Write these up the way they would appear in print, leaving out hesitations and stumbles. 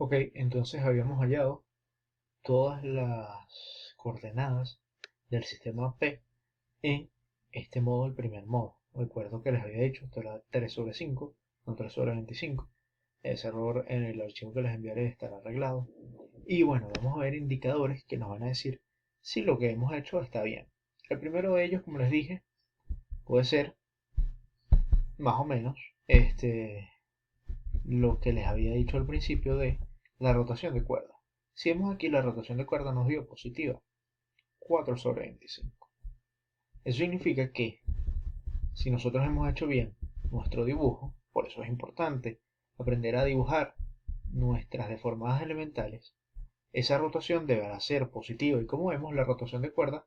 Ok, entonces habíamos hallado todas las coordenadas del sistema P en este modo, el primer modo. Recuerdo que les había dicho, esto era 3 sobre 5, no 3 sobre 25. Ese error en el archivo que les enviaré estará arreglado. Y bueno, vamos a ver indicadores que nos van a decir si lo que hemos hecho está bien. El primero de ellos, como les dije, puede ser más o menos lo que les había dicho al principio de la rotación de cuerda. Si vemos aquí, la rotación de cuerda nos dio positiva, 4 sobre 25. Eso significa que si nosotros hemos hecho bien nuestro dibujo, por eso es importante aprender a dibujar nuestras deformadas elementales, esa rotación deberá ser positiva y como vemos la rotación de cuerda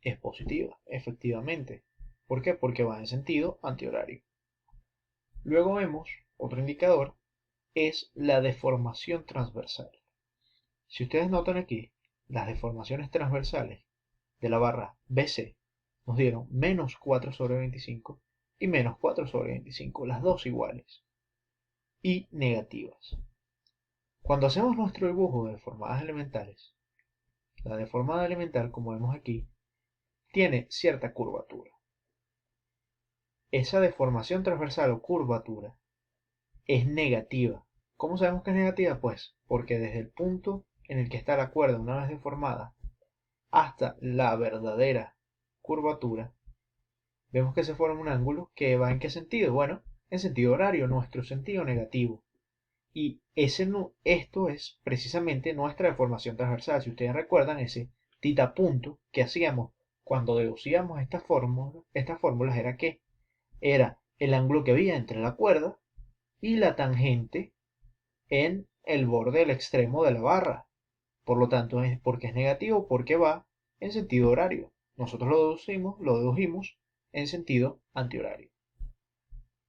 es positiva, efectivamente. ¿Por qué? Porque va en sentido antihorario. Luego vemos otro indicador, es la deformación transversal. Si ustedes notan aquí, las deformaciones transversales de la barra BC nos dieron menos 4 sobre 25 y menos 4 sobre 25, las dos iguales y negativas. Cuando hacemos nuestro dibujo de deformadas elementales, la deformada elemental, como vemos aquí, tiene cierta curvatura. Esa deformación transversal o curvatura es negativa. ¿Cómo sabemos que es negativa? Pues porque desde el punto en el que está la cuerda una vez deformada hasta la verdadera curvatura, vemos que se forma un ángulo que va en qué sentido. Bueno, en sentido horario, nuestro sentido negativo. Y esto es precisamente nuestra deformación transversal. Si ustedes recuerdan ese tita punto que hacíamos cuando deducíamos estas fórmulas era que era el ángulo que había entre la cuerda y la tangente en el borde del extremo de la barra. Por lo tanto, es porque es negativo, porque va en sentido horario. Nosotros lo dedujimos en sentido antihorario.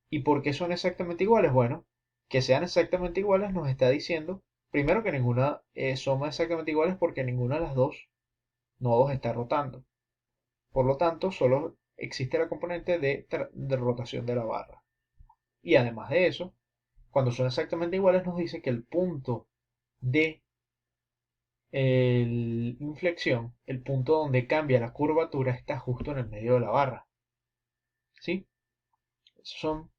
¿Y por qué son exactamente iguales? Bueno, que sean exactamente iguales nos está diciendo, primero que ninguna son exactamente iguales porque ninguna de las dos nodos está rotando. Por lo tanto, solo existe la componente de rotación de la barra. Y además de eso, cuando son exactamente iguales nos dice que el punto de inflexión, el punto donde cambia la curvatura está justo en el medio de la barra. ¿Sí? Esos son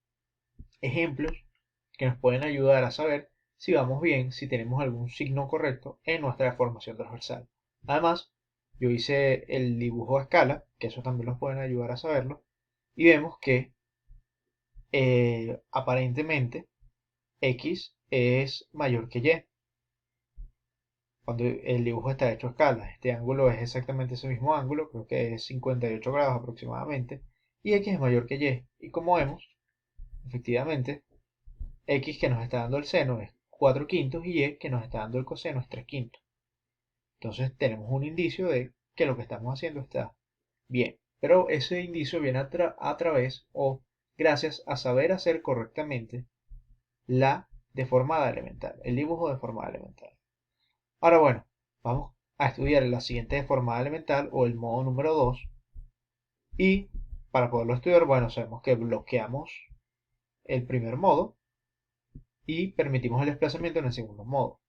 ejemplos que nos pueden ayudar a saber si vamos bien, si tenemos algún signo correcto en nuestra deformación transversal. Además, yo hice el dibujo a escala, que eso también nos pueden ayudar a saberlo, y vemos que aparentemente X es mayor que Y. Cuando el dibujo está hecho a escala, este ángulo es exactamente ese mismo ángulo, creo que es 58 grados aproximadamente, y X es mayor que Y. Y como vemos, efectivamente, X que nos está dando el seno es 4 quintos y Y que nos está dando el coseno es 3 quintos. Entonces tenemos un indicio de que lo que estamos haciendo está bien. Pero ese indicio viene a través o gracias a saber hacer correctamente la deformada elemental, el dibujo de deformada elemental. Ahora bueno, vamos a estudiar la siguiente deformada elemental o el modo número 2 y para poderlo estudiar, bueno, sabemos que bloqueamos el primer modo y permitimos el desplazamiento en el segundo modo.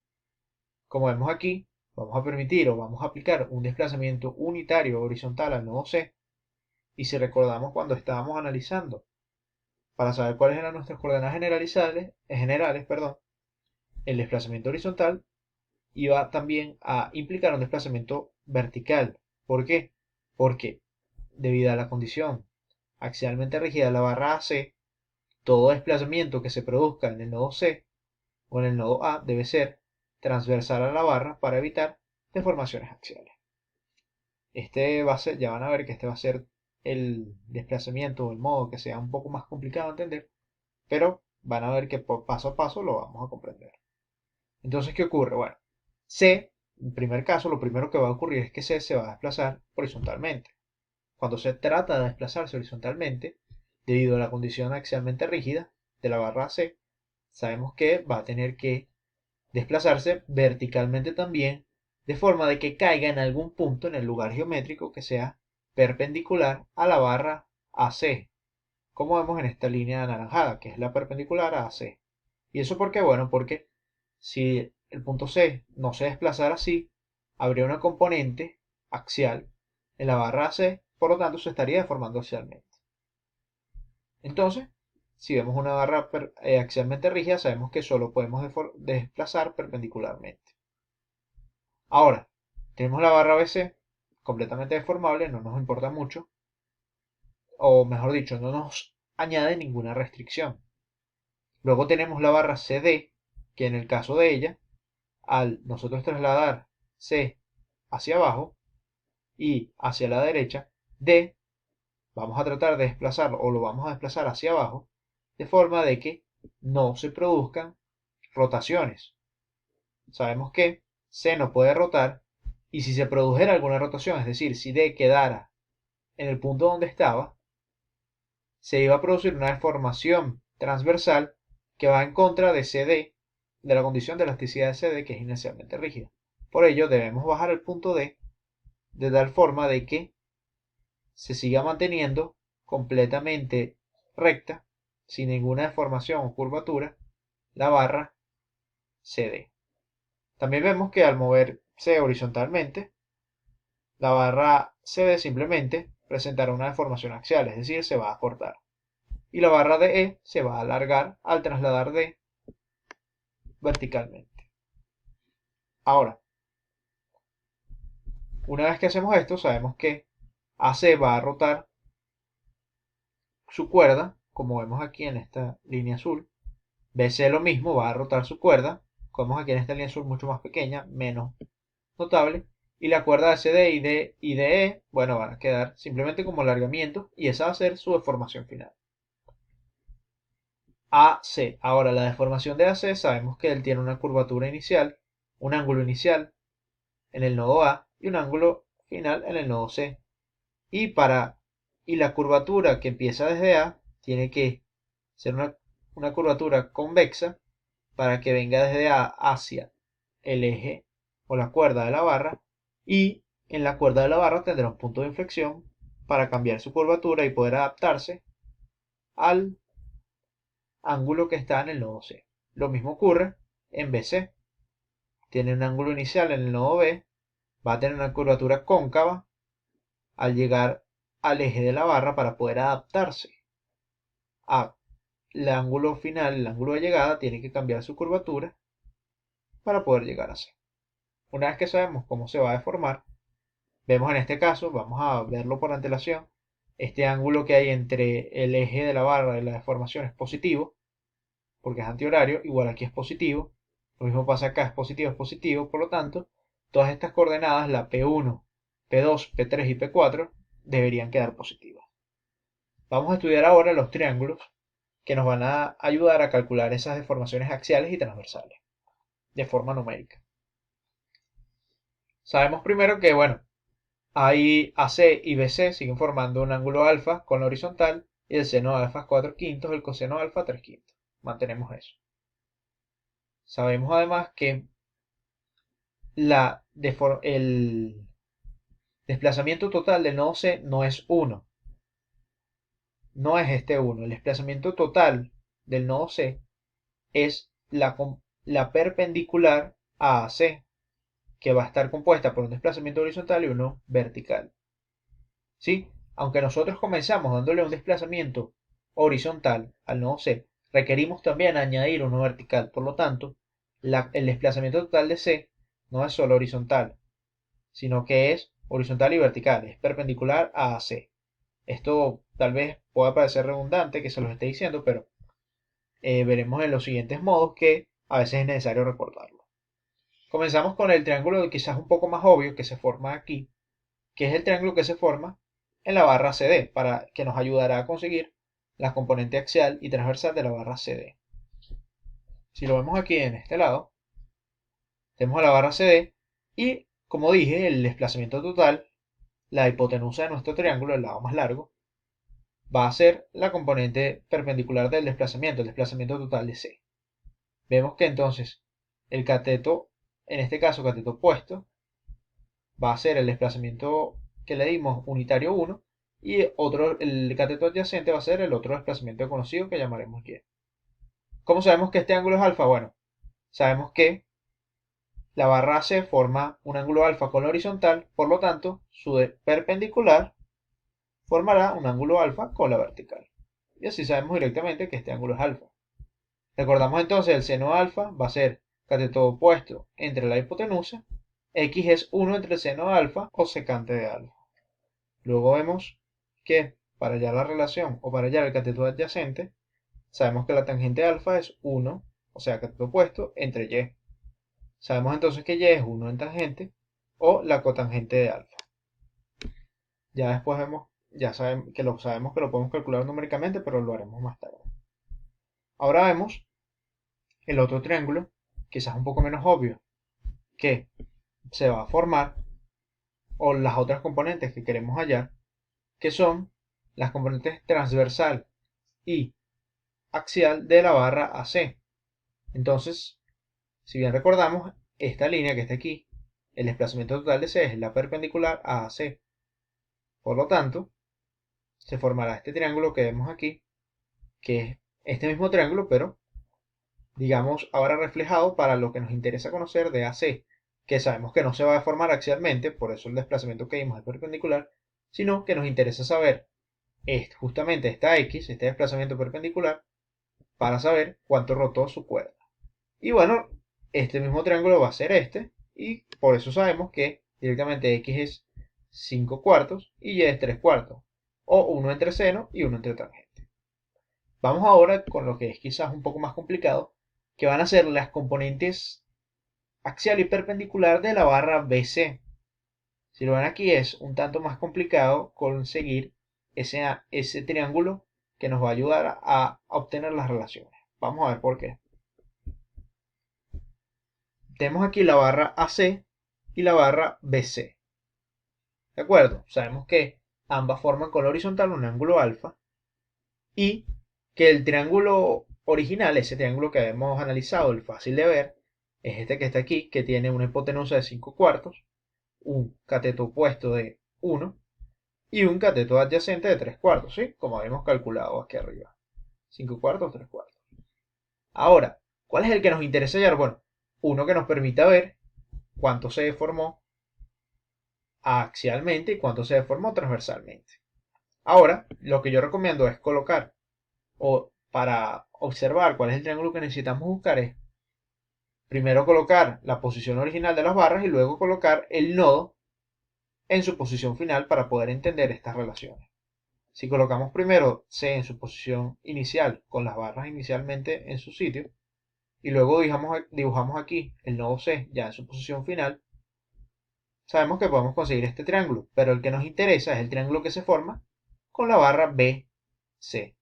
Como vemos aquí, vamos a permitir o vamos a aplicar un desplazamiento unitario horizontal al nodo C. Y si recordamos cuando estábamos analizando para saber cuáles eran nuestras coordenadas generales, el desplazamiento horizontal iba también a implicar un desplazamiento vertical. ¿Por qué? Porque debido a la condición axialmente rígida de la barra AC, todo desplazamiento que se produzca en el nodo C o en el nodo A debe ser transversal a la barra para evitar deformaciones axiales. Ya van a ver que este va a ser el desplazamiento o el modo que sea un poco más complicado de entender, pero van a ver que paso a paso lo vamos a comprender. Entonces, ¿qué ocurre? Bueno, C, en primer caso, lo primero que va a ocurrir es que C se va a desplazar horizontalmente. Cuando se trata de desplazarse horizontalmente, debido a la condición axialmente rígida de la barra C, sabemos que va a tener que desplazarse verticalmente también, de forma de que caiga en algún punto en el lugar geométrico que sea perpendicular a la barra AC, como vemos en esta línea anaranjada, que es la perpendicular a AC. ¿Y eso por qué? Bueno, porque si el punto C no se desplazara así, habría una componente axial en la barra AC, por lo tanto se estaría deformando axialmente. Entonces, si vemos una barra axialmente rígida, sabemos que solo podemos desplazar perpendicularmente. Ahora, tenemos la barra BC completamente deformable, no nos importa mucho, o mejor dicho, no nos añade ninguna restricción. Luego tenemos la barra CD, que en el caso de ella, al nosotros trasladar C hacia abajo y hacia la derecha, D vamos a tratar de desplazarlo o lo vamos a desplazar hacia abajo, de forma de que no se produzcan rotaciones. Sabemos que C no puede rotar, y si se produjera alguna rotación, es decir, si D quedara en el punto donde estaba, se iba a producir una deformación transversal que va en contra de CD, de la condición de elasticidad de CD, que es inercialmente rígida. Por ello, debemos bajar el punto D de tal forma de que se siga manteniendo completamente recta, sin ninguna deformación o curvatura, la barra CD. También vemos que al moverse horizontalmente, la barra CD simplemente presentará una deformación axial, es decir, se va a cortar. Y la barra DE se va a alargar al trasladar D verticalmente. Ahora, una vez que hacemos esto, sabemos que AC va a rotar su cuerda, como vemos aquí en esta línea azul. BC lo mismo, va a rotar su cuerda, como vemos aquí en esta línea azul mucho más pequeña, menos notable. Y la cuerda de CD y DE, bueno, van a quedar simplemente como alargamiento y esa va a ser su deformación final. AC. Ahora, la deformación de AC, sabemos que él tiene una curvatura inicial, un ángulo inicial en el nodo A y un ángulo final en el nodo C. Y la curvatura que empieza desde A tiene que ser una curvatura convexa para que venga desde A hacia el eje o la cuerda de la barra, y en la cuerda de la barra tendrá un punto de inflexión para cambiar su curvatura y poder adaptarse al ángulo que está en el nodo C. Lo mismo ocurre en BC. Tiene un ángulo inicial en el nodo B, va a tener una curvatura cóncava al llegar al eje de la barra para poder adaptarse al ángulo final, el ángulo de llegada, tiene que cambiar su curvatura para poder llegar a C. Una vez que sabemos cómo se va a deformar, vemos en este caso, vamos a verlo por antelación, este ángulo que hay entre el eje de la barra y la deformación es positivo, porque es antihorario, igual aquí es positivo, lo mismo pasa acá, es positivo, por lo tanto, todas estas coordenadas, la P1, P2, P3 y P4, deberían quedar positivas. Vamos a estudiar ahora los triángulos que nos van a ayudar a calcular esas deformaciones axiales y transversales de forma numérica. Sabemos primero que, bueno, ahí AC y BC siguen formando un ángulo alfa con la horizontal y el seno alfa es 4 quintos, el coseno alfa 3 quintos. Mantenemos eso. Sabemos además que el desplazamiento total del nodo C no es 1. No es este 1. El desplazamiento total del nodo C es la perpendicular a AC, que va a estar compuesta por un desplazamiento horizontal y uno vertical. ¿Sí? Aunque nosotros comenzamos dándole un desplazamiento horizontal al nodo C, requerimos también añadir uno vertical. Por lo tanto, el desplazamiento total de C no es solo horizontal, sino que es horizontal y vertical, es perpendicular a AC. Esto tal vez pueda parecer redundante que se los esté diciendo, pero veremos en los siguientes modos que a veces es necesario recordarlo. Comenzamos con el triángulo quizás un poco más obvio que se forma aquí, que es el triángulo que se forma en la barra CD, para que nos ayudará a conseguir la componente axial y transversal de la barra CD. Si lo vemos aquí en este lado, tenemos la barra CD y, como dije, el desplazamiento total, la hipotenusa de nuestro triángulo, el lado más largo, va a ser la componente perpendicular del desplazamiento, el desplazamiento total de C. Vemos que entonces el cateto, en este caso cateto opuesto, va a ser el desplazamiento que le dimos unitario 1 y el cateto adyacente va a ser el otro desplazamiento conocido que llamaremos y. ¿Cómo sabemos que este ángulo es alfa? Bueno, sabemos que la barra AC forma un ángulo alfa con la horizontal, por lo tanto, su perpendicular formará un ángulo alfa con la vertical. Y así sabemos directamente que este ángulo es alfa. Recordamos entonces el seno alfa va a ser cateto opuesto entre la hipotenusa, x es 1 entre seno alfa o secante de alfa. Luego vemos que para hallar la relación o para hallar el cateto adyacente, sabemos que la tangente alfa es 1, o sea, cateto opuesto, entre y. Sabemos entonces que y es 1 en tangente o la cotangente de alfa. Ya después vemos, ya sabemos que lo podemos calcular numéricamente, pero lo haremos más tarde. Ahora vemos el otro triángulo, quizás un poco menos obvio, que se va a formar, o las otras componentes que queremos hallar, que son las componentes transversal y axial de la barra AC. Entonces, si bien recordamos, esta línea que está aquí, el desplazamiento total de C es la perpendicular a AC. Por lo tanto, se formará este triángulo que vemos aquí, que es este mismo triángulo, pero digamos ahora reflejado para lo que nos interesa conocer de AC, que sabemos que no se va a formar axialmente, por eso el desplazamiento que vimos es perpendicular, sino que nos interesa saber justamente esta X, este desplazamiento perpendicular, para saber cuánto rotó su cuerda. Y bueno, este mismo triángulo va a ser este, y por eso sabemos que directamente X es 5 cuartos y Y es 3 cuartos, o 1 entre seno y 1 entre tangente. Vamos ahora con lo que es quizás un poco más complicado, que van a ser las componentes axial y perpendicular de la barra BC. Si lo ven aquí es un tanto más complicado conseguir ese triángulo que nos va a ayudar a obtener las relaciones. Vamos a ver por qué. Tenemos aquí la barra AC y la barra BC. ¿De acuerdo? Sabemos que ambas forman con la horizontal un ángulo alfa y que el triángulo original, ese triángulo que hemos analizado, el fácil de ver, es este que está aquí, que tiene una hipotenusa de 5 cuartos, un cateto opuesto de 1 y un cateto adyacente de 3 cuartos, ¿sí? Como habíamos calculado aquí arriba. 5 cuartos, 3 cuartos. Ahora, ¿cuál es el que nos interesa hallar? Bueno, uno que nos permita ver cuánto se deformó axialmente y cuánto se deformó transversalmente. Ahora, lo que yo recomiendo es colocar, o para observar cuál es el triángulo que necesitamos buscar, es primero colocar la posición original de las barras y luego colocar el nodo en su posición final para poder entender estas relaciones. Si colocamos primero C en su posición inicial con las barras inicialmente en su sitio y luego dibujamos aquí el nodo C ya en su posición final, sabemos que podemos conseguir este triángulo, pero el que nos interesa es el triángulo que se forma con la barra BC.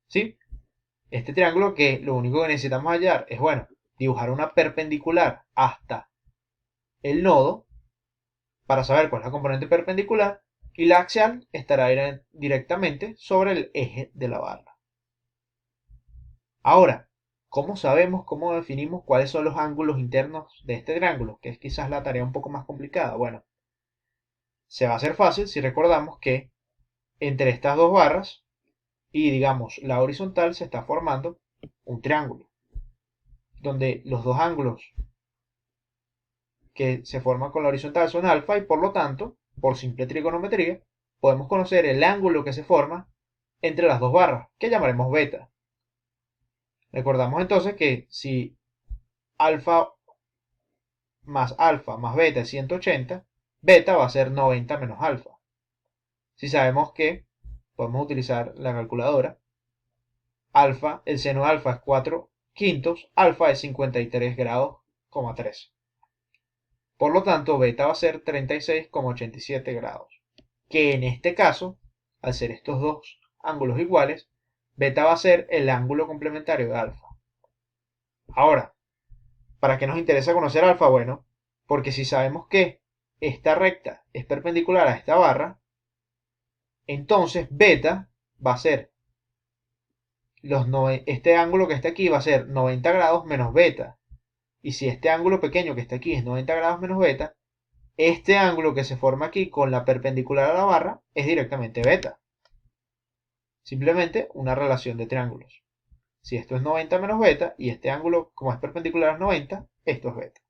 ¿Sí? Este triángulo que lo único que necesitamos hallar es, bueno, dibujar una perpendicular hasta el nodo para saber cuál es la componente perpendicular y la axial estará directamente sobre el eje de la barra. Ahora, ¿cómo sabemos, cómo definimos cuáles son los ángulos internos de este triángulo? Que es quizás la tarea un poco más complicada. Bueno, se va a hacer fácil si recordamos que entre estas dos barras y digamos la horizontal se está formando un triángulo, donde los dos ángulos que se forman con la horizontal son alfa y por lo tanto, por simple trigonometría, podemos conocer el ángulo que se forma entre las dos barras, que llamaremos beta. Recordamos entonces que si alfa más beta es 180, beta va a ser 90 menos alfa. Si sabemos que podemos utilizar la calculadora, alfa, el seno de alfa es 4 quintos, alfa es 53 grados, 3. Por lo tanto, beta va a ser 36,87 grados. Que en este caso, al ser estos dos ángulos iguales, beta va a ser el ángulo complementario de alfa. Ahora, ¿para qué nos interesa conocer alfa? Bueno, porque si sabemos que esta recta es perpendicular a esta barra, entonces beta va a ser este ángulo que está aquí va a ser 90 grados menos beta. Y si este ángulo pequeño que está aquí es 90 grados menos beta, este ángulo que se forma aquí con la perpendicular a la barra es directamente beta. Simplemente una relación de triángulos. Si esto es 90 menos beta y este ángulo como es perpendicular a 90, esto es beta.